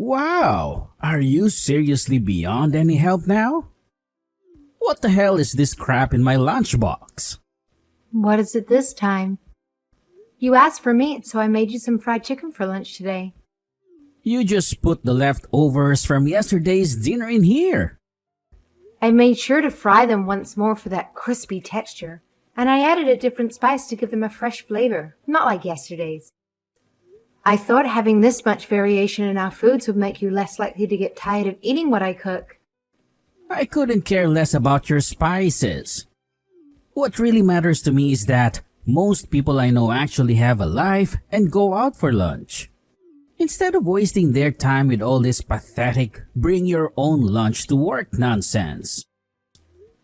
Wow, are you seriously beyond any help now? What the hell is this crap in my lunchbox? What is it this time? You asked for meat, so I made you some fried chicken for lunch today. You just put the leftovers from yesterday's dinner in here. I made sure to fry them once more for that crispy texture, and I added a different spice to give them a fresh flavor, not like yesterday's. I thought having this much variation in our foods would make you less likely to get tired of eating what I cook. I couldn't care less about your spices. What really matters to me is that most people I know actually have a life and go out for lunch. Instead of wasting their time with all this pathetic bring your own lunch to work nonsense.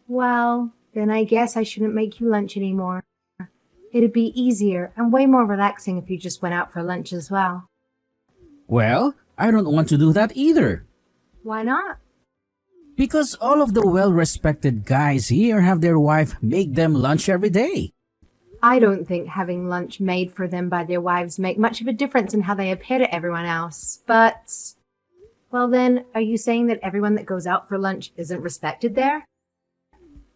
Well, then I guess I shouldn't make you lunch anymore. It'd be easier and way more relaxing if you just went out for lunch as well. Well, I don't want to do that either. Why not? Because all of the well-respected guys here have their wife make them lunch every day. I don't think having lunch made for them by their wives make much of a difference in how they appear to everyone else, but... Well then, are you saying that everyone that goes out for lunch isn't respected there?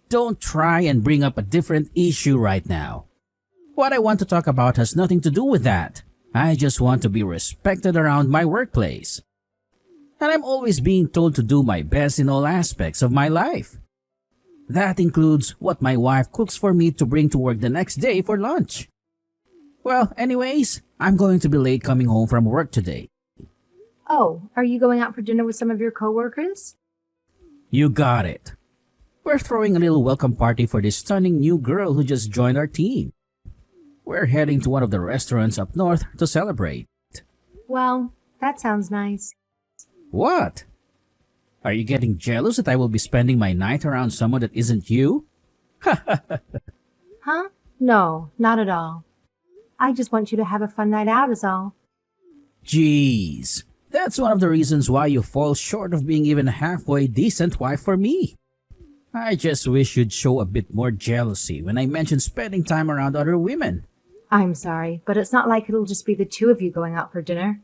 Don't try and bring up a different issue right now. What I want to talk about has nothing to do with that. I just want to be respected around my workplace. And I'm always being told to do my best in all aspects of my life. That includes what my wife cooks for me to bring to work the next day for lunch. Well, anyways, I'm going to be late coming home from work today. Oh, are you going out for dinner with some of your coworkers? You got it. We're throwing a little welcome party for this stunning new girl who just joined our team. We're heading to one of the restaurants up north to celebrate. Well, that sounds nice. What? Are you getting jealous that I will be spending my night around someone that isn't you? Huh? No, not at all. I just want you to have a fun night out is all. Jeez, that's one of the reasons why you fall short of being even a halfway decent wife for me. I just wish you'd show a bit more jealousy when I mention spending time around other women. I'm sorry, but it's not like it'll just be the two of you going out for dinner.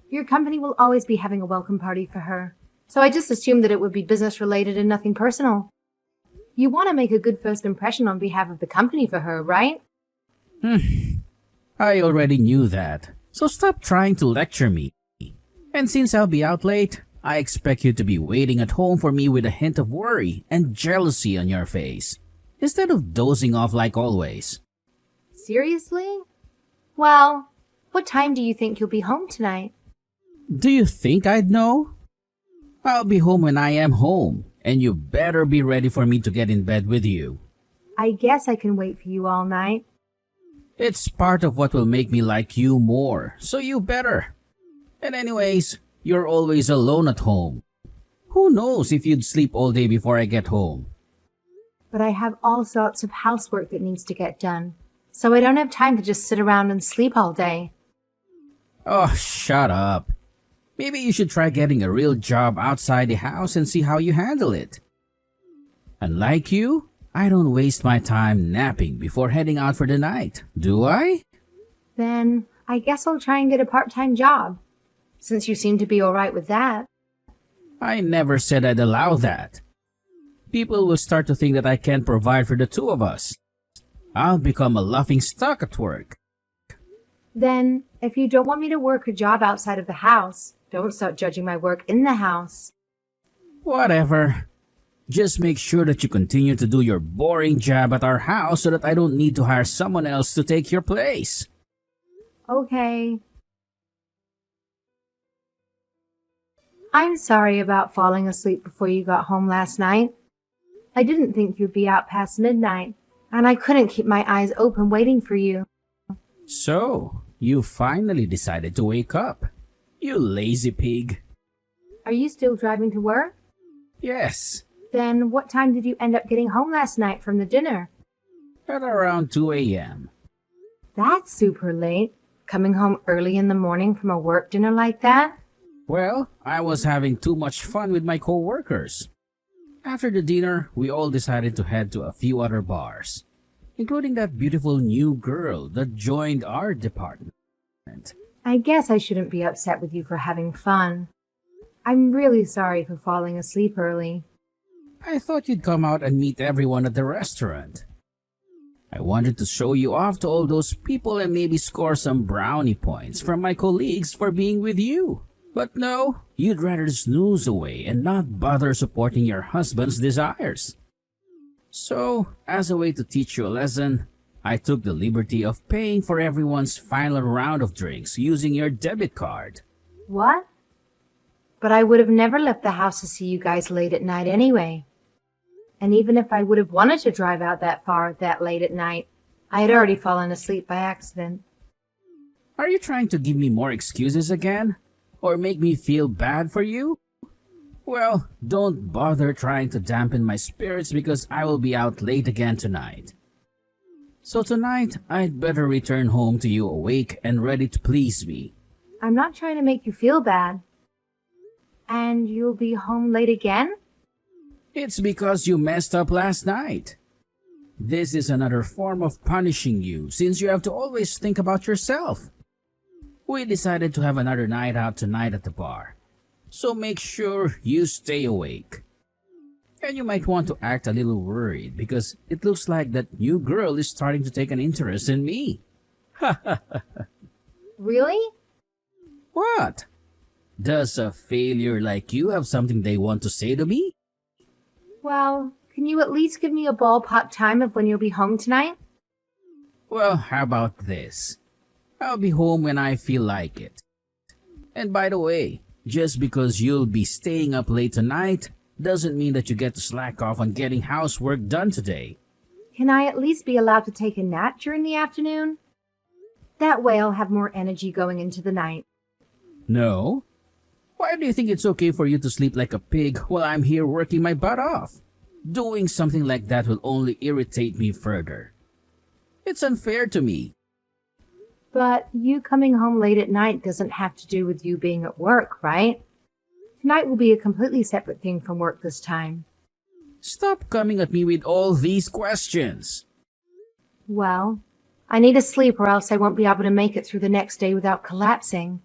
Your company will always be having a welcome party for her, so I just assumed that it would be business related and nothing personal. You want to make a good first impression on behalf of the company for her, right? I already knew that, so stop trying to lecture me. And since I'll be out late, I expect you to be waiting at home for me with a hint of worry and jealousy on your face, instead of dozing off like always. Seriously? Well, what time do you think you'll be home tonight? Do you think I'd know? I'll be home when I am home, and you better be ready for me to get in bed with you. I guess I can wait for you all night. It's part of what will make me like you more, so you better. And anyways, you're always alone at home. Who knows if you'd sleep all day before I get home? But I have all sorts of housework that needs to get done, so I don't have time to just sit around and sleep all day. Oh, shut up. Maybe you should try getting a real job outside the house and see how you handle it. Unlike you, I don't waste my time napping before heading out for the night, do I? Then I guess I'll try and get a part-time job, since you seem to be all right with that. I never said I'd allow that. People will start to think that I can't provide for the two of us. I'll become a laughing stock at work. Then, if you don't want me to work a job outside of the house, don't start judging my work in the house. Whatever. Just make sure that you continue to do your boring job at our house so that I don't need to hire someone else to take your place. Okay. I'm sorry about falling asleep before you got home last night. I didn't think you'd be out past midnight, and I couldn't keep my eyes open waiting for you. So, you finally decided to wake up. You lazy pig. Are you still driving to work? Yes, Then what time did you end up getting home last night from the dinner? at around 2 a.m. That's super late. Coming home early in the morning from a work dinner like that? Well, I was having too much fun with my co-workers. After the dinner, we all decided to head to a few other bars, including that beautiful new girl that joined our department. I guess I shouldn't be upset with you for having fun. I'm really sorry for falling asleep early. I thought you'd come out and meet everyone at the restaurant. I wanted to show you off to all those people and maybe score some brownie points from my colleagues for being with you. But no, you'd rather snooze away and not bother supporting your husband's desires. So, as a way to teach you a lesson, I took the liberty of paying for everyone's final round of drinks using your debit card. What? But I would have never left the house to see you guys late at night anyway. And even if I would have wanted to drive out that far that late at night, I had already fallen asleep by accident. Are you trying to give me more excuses again? Or make me feel bad for you? Well, don't bother trying to dampen my spirits because I will be out late again tonight. So tonight, I'd better return home to you awake and ready to please me. I'm not trying to make you feel bad. And you'll be home late again? It's because you messed up last night. This is another form of punishing you since you have to always think about yourself. We decided to have another night out tonight at the bar, so make sure you stay awake. And you might want to act a little worried because it looks like that new girl is starting to take an interest in me. Really? What? Does a failure like you have something they want to say to me? Well, can you at least give me a ballpark time of when you'll be home tonight? Well, how about this? I'll be home when I feel like it. And by the way, just because you'll be staying up late tonight doesn't mean that you get to slack off on getting housework done today. Can I at least be allowed to take a nap during the afternoon? That way I'll have more energy going into the night. No? Why do you think it's okay for you to sleep like a pig while I'm here working my butt off? Doing something like that will only irritate me further. It's unfair to me. But you coming home late at night doesn't have to do with you being at work, right? Tonight will be a completely separate thing from work this time. Stop coming at me with all these questions. Well, I need to sleep or else I won't be able to make it through the next day without collapsing.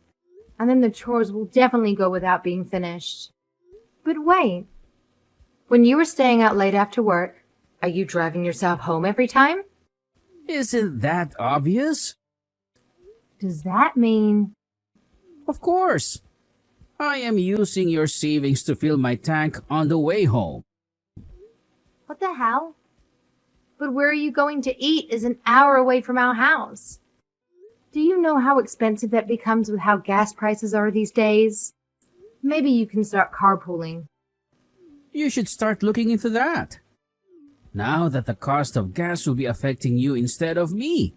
And then the chores will definitely go without being finished. But wait. When you were staying out late after work, are you driving yourself home every time? Isn't that obvious? Does that mean... Of course. I am using your savings to fill my tank on the way home. What the hell? But where are you going to eat is an hour away from our house. Do you know how expensive that becomes with how gas prices are these days? Maybe you can start carpooling. You should start looking into that. Now that the cost of gas will be affecting you instead of me.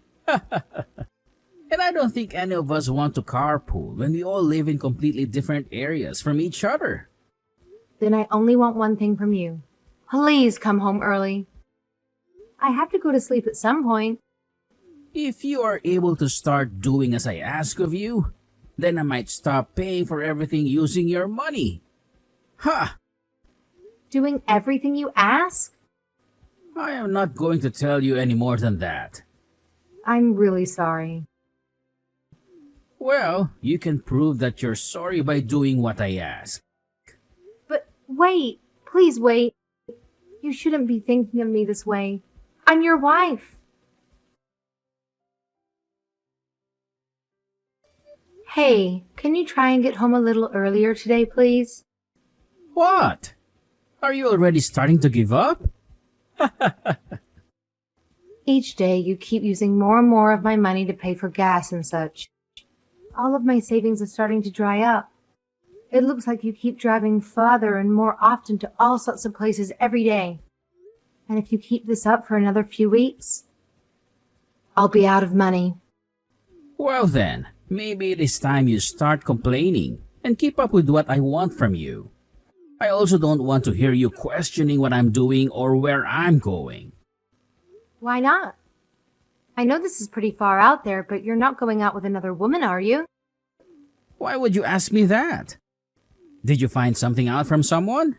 And I don't think any of us want to carpool when we all live in completely different areas from each other. Then I only want one thing from you. Please come home early. I have to go to sleep at some point. If you are able to start doing as I ask of you, then I might stop paying for everything using your money. Ha! Doing everything you ask? I am not going to tell you any more than that. I'm really sorry. Well, you can prove that you're sorry by doing what I ask. But wait, please wait. You shouldn't be thinking of me this way. I'm your wife. Hey, can you try and get home a little earlier today, please? What? Are you already starting to give up? Each day you keep using more and more of my money to pay for gas and such. All of my savings are starting to dry up. It looks like you keep driving farther and more often to all sorts of places every day. And if you keep this up for another few weeks, I'll be out of money. Well then, maybe it is time you start complaining and keep up with what I want from you. I also don't want to hear you questioning what I'm doing or where I'm going. Why not? I know this is pretty far out there, but you're not going out with another woman, are you? Why would you ask me that? Did you find something out from someone?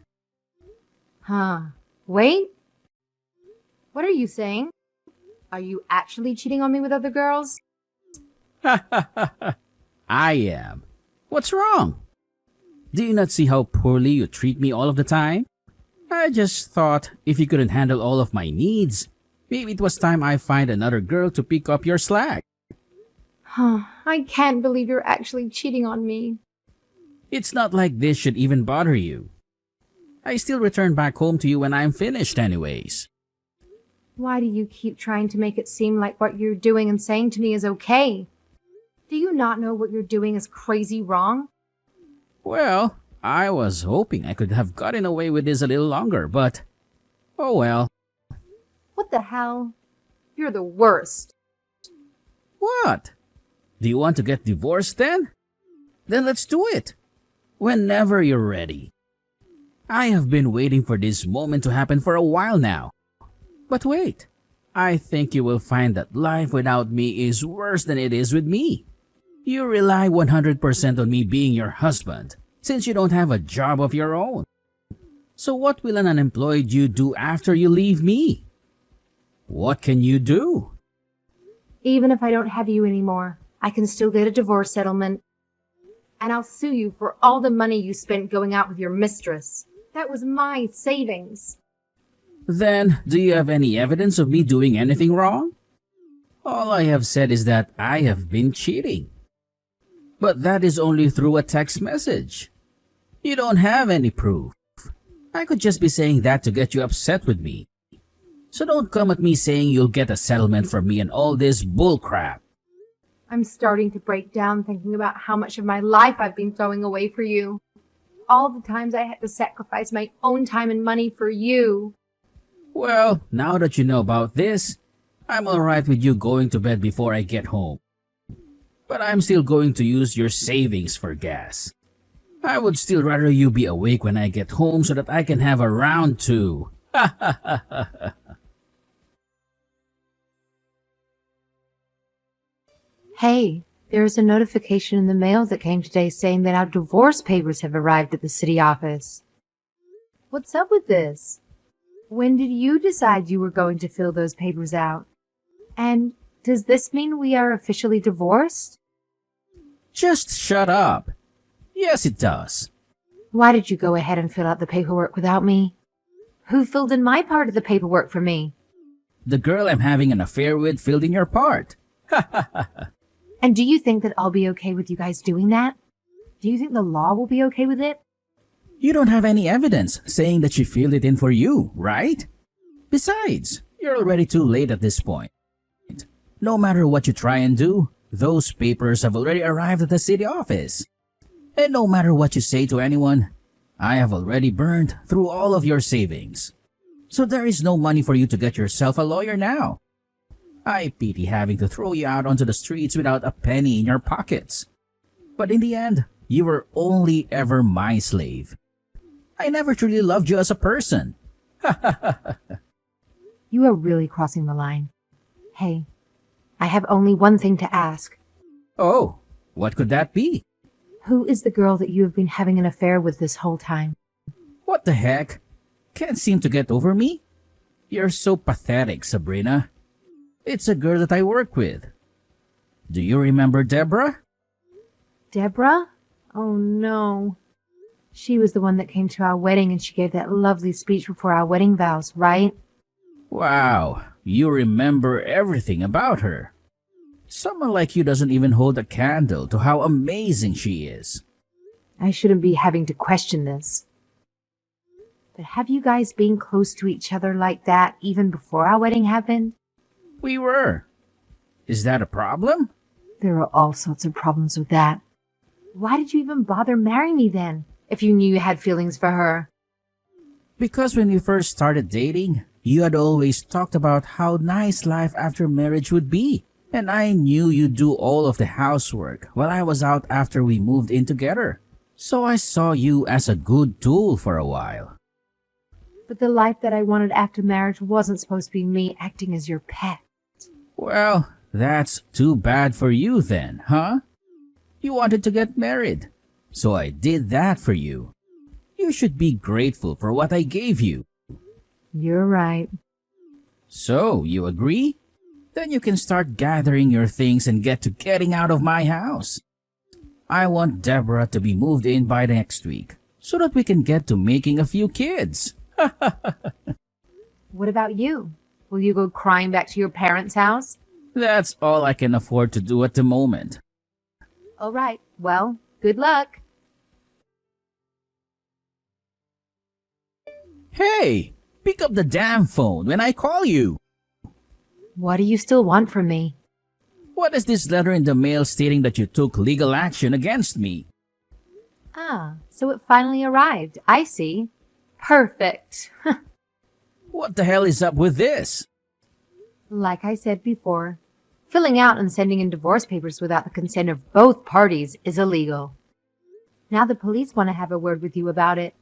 Wait. What are you saying? Are you actually cheating on me with other girls? I am. What's wrong? Do you not see how poorly you treat me all of the time? I just thought if you couldn't handle all of my needs, maybe it was time I find another girl to pick up your slack. I can't believe you're actually cheating on me. It's not like this should even bother you. I still return back home to you when I'm finished anyways. Why do you keep trying to make it seem like what you're doing and saying to me is okay? Do you not know what you're doing is crazy wrong? Well, I was hoping I could have gotten away with this a little longer, but oh well. What the hell? You're the worst. What? Do you want to get divorced then? Then let's do it. Whenever you're ready. I have been waiting for this moment to happen for a while now. But wait, I think you will find that life without me is worse than it is with me. You rely 100% on me being your husband, since you don't have a job of your own. So what will an unemployed you do after you leave me? What can you do? Even if I don't have you anymore, I can still get a divorce settlement. And I'll sue you for all the money you spent going out with your mistress. That was my savings. Then, do you have any evidence of me doing anything wrong? All I have said is that I have been cheating. But that is only through a text message. You don't have any proof. I could just be saying that to get you upset with me. So don't come at me saying you'll get a settlement from me and all this bullcrap. I'm starting to break down thinking about how much of my life I've been throwing away for you. All the times I had to sacrifice my own time and money for you. Well, now that you know about this, I'm alright with you going to bed before I get home. But I'm still going to use your savings for gas. I would still rather you be awake when I get home so that I can have a round two. Hey, there's a notification in the mail that came today saying that our divorce papers have arrived at the city office. What's up with this? When did you decide you were going to fill those papers out? And does this mean we are officially divorced? Just shut up. Yes, it does. Why did you go ahead and fill out the paperwork without me? Who filled in my part of the paperwork for me? The girl I'm having an affair with filled in your part. And do you think that I'll be okay with you guys doing that? Do you think the law will be okay with it? You don't have any evidence saying that she filled it in for you, right? Besides, you're already too late at this point. No matter what you try and do, those papers have already arrived at the city office. And no matter what you say to anyone, I have already burned through all of your savings. So there is no money for you to get yourself a lawyer now. I pity having to throw you out onto the streets without a penny in your pockets. But in the end, you were only ever my slave. I never truly loved you as a person. You are really crossing the line. Hey, I have only one thing to ask. Oh, what could that be? Who is the girl that you have been having an affair with this whole time? What the heck? Can't seem to get over me? You're so pathetic, Sabrina. It's a girl that I work with. Do you remember Deborah? Deborah? Oh no. She was the one that came to our wedding and she gave that lovely speech before our wedding vows, right? Wow, you remember everything about her. Someone like you doesn't even hold a candle to how amazing she is. I shouldn't be having to question this. But have you guys been close to each other like that even before our wedding happened? We were. Is that a problem? There are all sorts of problems with that. Why did you even bother marrying me then, if you knew you had feelings for her? Because when we first started dating, you had always talked about how nice life after marriage would be. And I knew you'd do all of the housework while I was out after we moved in together. So I saw you as a good tool for a while. But the life that I wanted after marriage wasn't supposed to be me acting as your pet. Well, that's too bad for you then, huh? You wanted to get married, so I did that for you. You should be grateful for what I gave you. You're right. So, you agree? Then you can start gathering your things and getting out of my house. I want Deborah to be moved in by next week so that we can get to making a few kids. What about you? Will you go crying back to your parents' house? That's all I can afford to do at the moment. All right. Well, good luck. Hey, pick up the damn phone when I call you. What do you still want from me? What is this letter in the mail stating that you took legal action against me? Ah, so it finally arrived. I see. Perfect. What the hell is up with this? Like I said before, filling out and sending in divorce papers without the consent of both parties is illegal. Now the police want to have a word with you about it.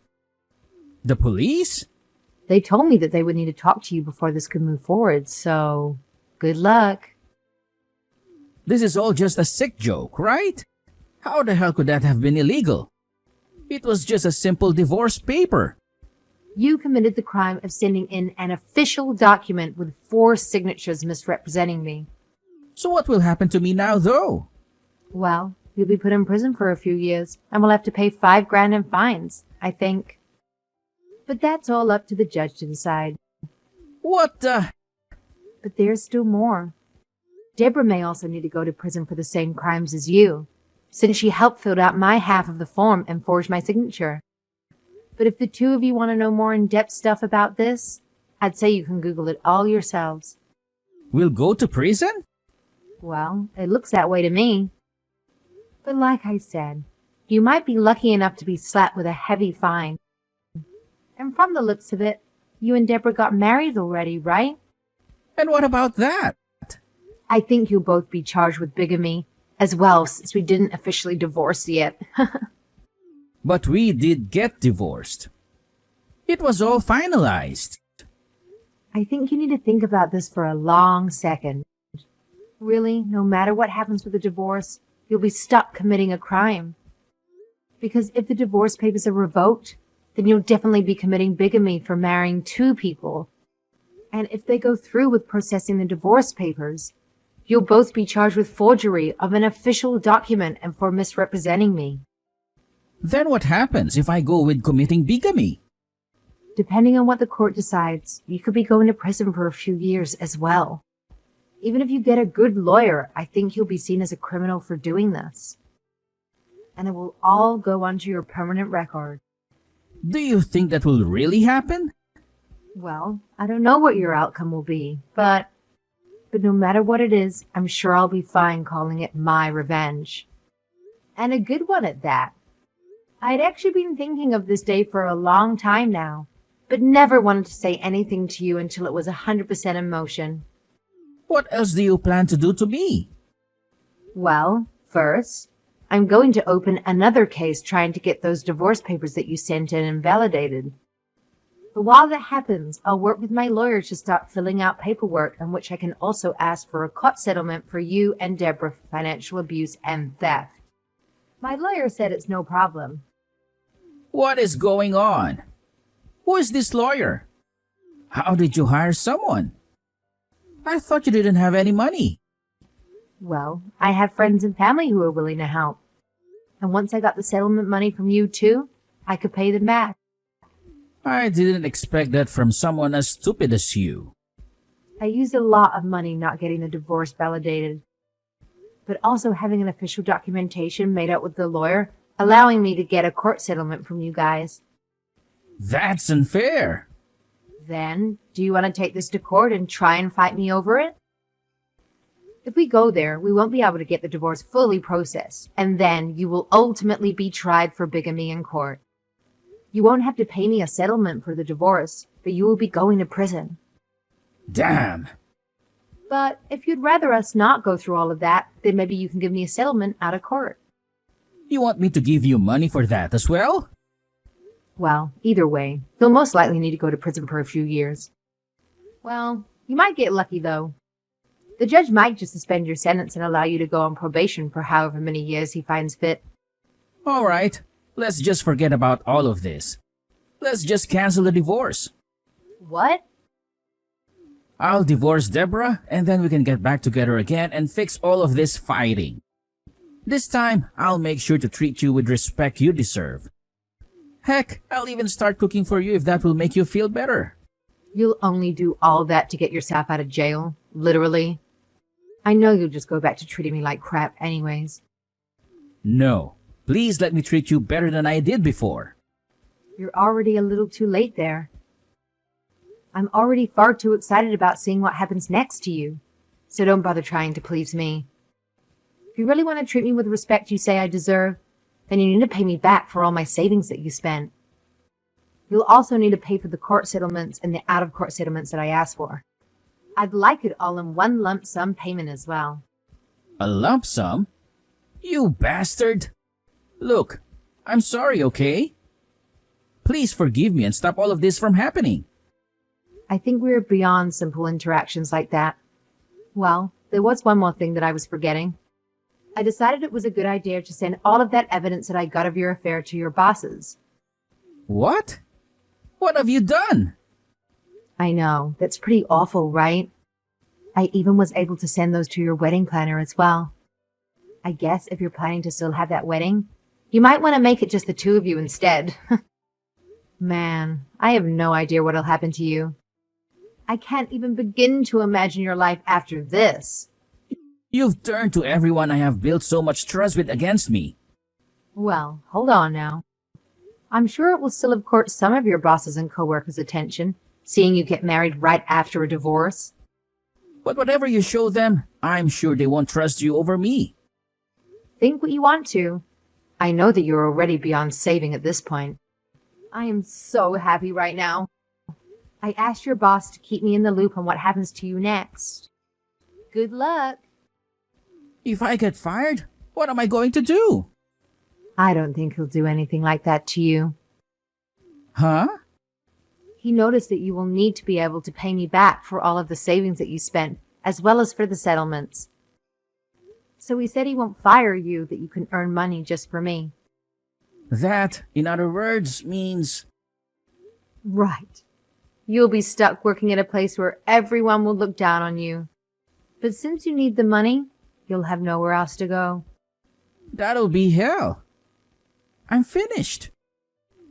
The police? They told me that they would need to talk to you before this could move forward, so good luck. This is all just a sick joke, right? How the hell could that have been illegal? It was just a simple divorce paper. You committed the crime of sending in an official document with 4 signatures misrepresenting me. So what will happen to me now, though? Well, you'll be put in prison for a few years and will have to pay $5,000 in fines, I think. But that's all up to the judge to decide. What the... But there's still more. Deborah may also need to go to prison for the same crimes as you, since she helped fill out my half of the form and forged my signature. But if the two of you want to know more in-depth stuff about this, I'd say you can Google it all yourselves. We'll go to prison? Well, it looks that way to me. But like I said, you might be lucky enough to be slapped with a heavy fine. And from the looks of it, you and Deborah got married already, right? And what about that? I think you'll both be charged with bigamy as well, since we didn't officially divorce yet. But we did get divorced. It was all finalized. I think you need to think about this for a long second. Really, no matter what happens with a divorce, you'll be stuck committing a crime. Because if the divorce papers are revoked, then you'll definitely be committing bigamy for marrying 2 people. And if they go through with processing the divorce papers, you'll both be charged with forgery of an official document and for misrepresenting me. Then what happens if I go with committing bigamy? Depending on what the court decides, you could be going to prison for a few years as well. Even if you get a good lawyer, I think you'll be seen as a criminal for doing this. And it will all go onto your permanent record. Do you think that will really happen? Well, I don't know what your outcome will be, but no matter what it is, I'm sure I'll be fine calling it my revenge. And a good one at that. I'd actually been thinking of this day for a long time now, but never wanted to say anything to you until it was 100% in motion. What else do you plan to do to me? Well, first, I'm going to open another case trying to get those divorce papers that you sent in invalidated. But while that happens, I'll work with my lawyer to start filling out paperwork in which I can also ask for a court settlement for you and Deborah for financial abuse and theft. My lawyer said it's no problem. What is going on? Who is this lawyer? How did you hire someone? I thought you didn't have any money. Well, I have friends and family who are willing to help. And once I got the settlement money from you too, I could pay them back. I didn't expect that from someone as stupid as you. I used a lot of money not getting the divorce validated, but also having an official documentation made up with the lawyer, allowing me to get a court settlement from you guys. That's unfair. Then, do you want to take this to court and try and fight me over it? If we go there, we won't be able to get the divorce fully processed, and then you will ultimately be tried for bigamy in court. You won't have to pay me a settlement for the divorce, but you will be going to prison. Damn. But if you'd rather us not go through all of that, then maybe you can give me a settlement out of court. You want me to give you money for that as well? Well, either way, you'll most likely need to go to prison for a few years. Well, you might get lucky though. The judge might just suspend your sentence and allow you to go on probation for however many years he finds fit. All right, let's just forget about all of this. Let's just cancel the divorce. What? I'll divorce Deborah and then we can get back together again and fix all of this fighting. This time, I'll make sure to treat you with respect you deserve. Heck, I'll even start cooking for you if that will make you feel better. You'll only do all that to get yourself out of jail, literally. I know you'll just go back to treating me like crap anyways. No, please let me treat you better than I did before. You're already a little too late there. I'm already far too excited about seeing what happens next to you, so don't bother trying to please me. If you really want to treat me with the respect you say I deserve, then you need to pay me back for all my savings that you spent. You'll also need to pay for the court settlements and the out-of-court settlements that I asked for. I'd like it all in one lump sum payment as well. A lump sum? You bastard! Look, I'm sorry, okay? Please forgive me and stop all of this from happening. I think we're beyond simple interactions like that. Well, there was one more thing that I was forgetting. I decided it was a good idea to send all of that evidence that I got of your affair to your bosses. What? What have you done? I know, that's pretty awful, right? I even was able to send those to your wedding planner as well. I guess if you're planning to still have that wedding, you might want to make it just the two of you instead. Man, I have no idea what'll happen to you. I can't even begin to imagine your life after this. You've turned to everyone I have built so much trust with against me. Well, hold on now. I'm sure it will still have caught some of your bosses and coworkers' attention, seeing you get married right after a divorce. But whatever you show them, I'm sure they won't trust you over me. Think what you want to. I know that you're already beyond saving at this point. I am so happy right now. I asked your boss to keep me in the loop on what happens to you next. Good luck. If I get fired, what am I going to do? I don't think he'll do anything like that to you. Huh? He noticed that you will need to be able to pay me back for all of the savings that you spent, as well as for the settlements. So he said he won't fire you, that you can earn money just for me. That, in other words, means... Right. You'll be stuck working at a place where everyone will look down on you. But since you need the money, you'll have nowhere else to go. That'll be hell. I'm finished.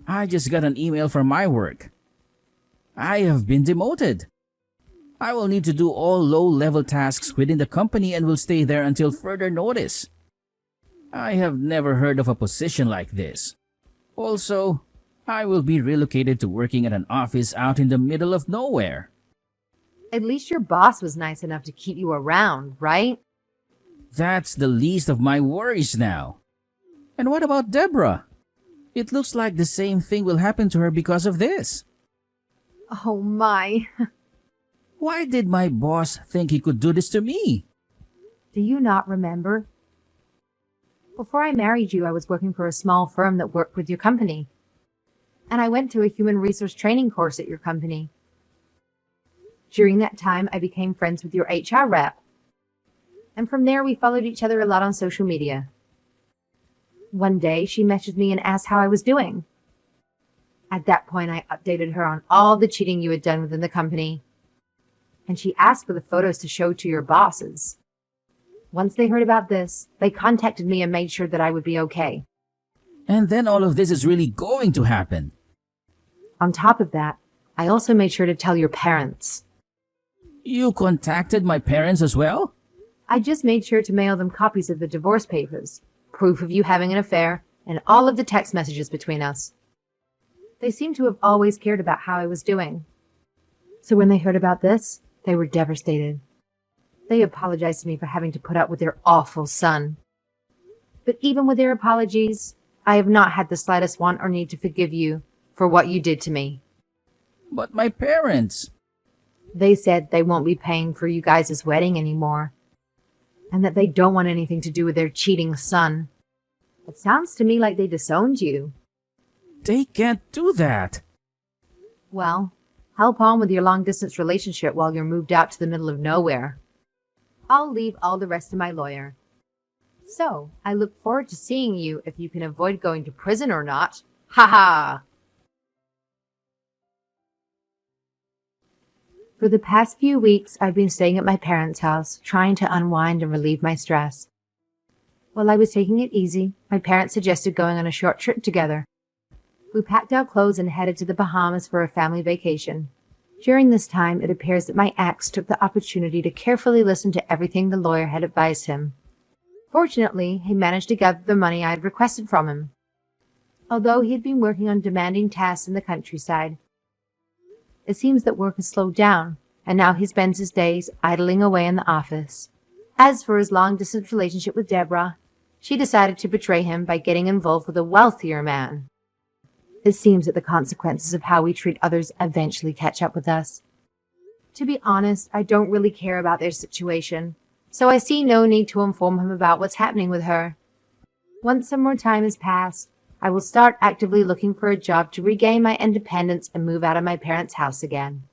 I just got an email from my work. I have been demoted. I will need to do all low-level tasks within the company and will stay there until further notice. I have never heard of a position like this. Also, I will be relocated to working at an office out in the middle of nowhere. At least your boss was nice enough to keep you around, right? That's the least of my worries now. And what about Deborah? It looks like the same thing will happen to her because of this. Oh my. Why did my boss think he could do this to me? Do you not remember? Before I married you, I was working for a small firm that worked with your company. And I went to a human resource training course at your company. During that time, I became friends with your HR rep. And from there, we followed each other a lot on social media. One day, she messaged me and asked how I was doing. At that point, I updated her on all the cheating you had done within the company. And she asked for the photos to show to your bosses. Once they heard about this, they contacted me and made sure that I would be okay. And then all of this is really going to happen. On top of that, I also made sure to tell your parents. You contacted my parents as well? I just made sure to mail them copies of the divorce papers, proof of you having an affair, and all of the text messages between us. They seem to have always cared about how I was doing. So when they heard about this, they were devastated. They apologized to me for having to put up with their awful son. But even with their apologies, I have not had the slightest want or need to forgive you for what you did to me. But my parents... They said they won't be paying for you guys' wedding anymore, and that they don't want anything to do with their cheating son. It sounds to me like they disowned you. They can't do that. Well, help on with your long-distance relationship while you're moved out to the middle of nowhere. I'll leave all the rest to my lawyer. So, I look forward to seeing you if you can avoid going to prison or not. Ha ha! For the past few weeks, I've been staying at my parents' house, trying to unwind and relieve my stress. While I was taking it easy, my parents suggested going on a short trip together. We packed our clothes and headed to the Bahamas for a family vacation. During this time, it appears that my ex took the opportunity to carefully listen to everything the lawyer had advised him. Fortunately, he managed to gather the money I had requested from him. Although he had been working on demanding tasks in the countryside, it seems that work has slowed down, and now he spends his days idling away in the office. As for his long-distance relationship with Deborah, she decided to betray him by getting involved with a wealthier man. It seems that the consequences of how we treat others eventually catch up with us. To be honest, I don't really care about their situation, so I see no need to inform him about what's happening with her. Once some more time has passed, I will start actively looking for a job to regain my independence and move out of my parents' house again.